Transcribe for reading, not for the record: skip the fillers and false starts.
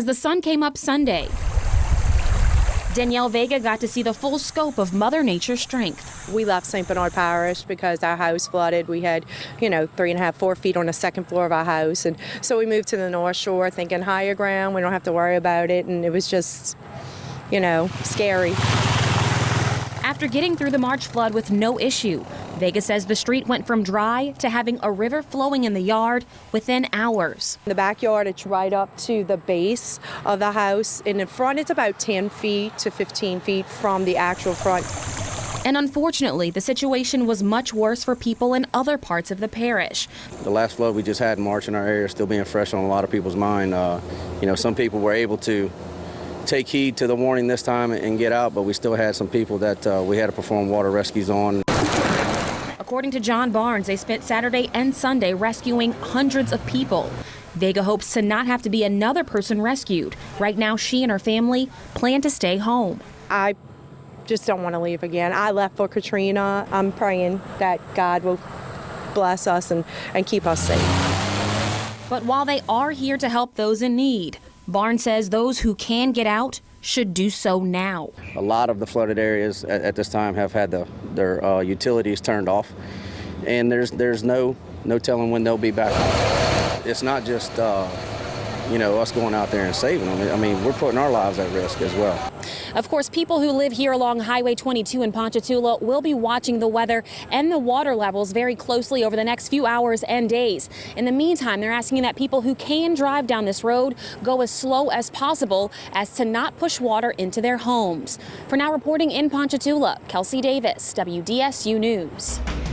As the sun came up Sunday, Danielle Vega got to see the full scope of Mother Nature's strength. We left St. Bernard Parish because our house flooded. We had, 3.5, 4 feet on the second floor of our house. And so we moved to the North Shore thinking higher ground. We don't have to worry about it. And it was just, scary. After getting through the March flood with no issue, Vega says the street went from dry to having a river flowing in the yard within hours. The backyard, it's right up to the base of the house. In the front, it's about 10 feet to 15 feet from the actual front. And unfortunately, the situation was much worse for people in other parts of the parish. The last flood we just had in March in our area is still being fresh on a lot of people's mind. Some people were able to take heed to the warning this time and get out, but we still had some people that we had to perform water rescues on. According to John Barnes, they spent Saturday and Sunday rescuing hundreds of people. Vega hopes to not have to be another person rescued. Right now, she and her family plan to stay home. I just don't want to leave again. I left for Katrina. I'm praying that God will bless us and keep us safe. But while they are here to help those in need, Barnes says those who can get out should do so now. A lot of the flooded areas at this time have had their utilities turned off, and there's no telling when they'll be back. It's not just us going out there and saving them. I mean, we're putting our lives at risk as well. Of course, people who live here along Highway 22 in Ponchatoula will be watching the weather and the water levels very closely over the next few hours and days. In the meantime, they're asking that people who can drive down this road go as slow as possible as to not push water into their homes. For now, reporting in Ponchatoula, Kelsey Davis, WDSU News.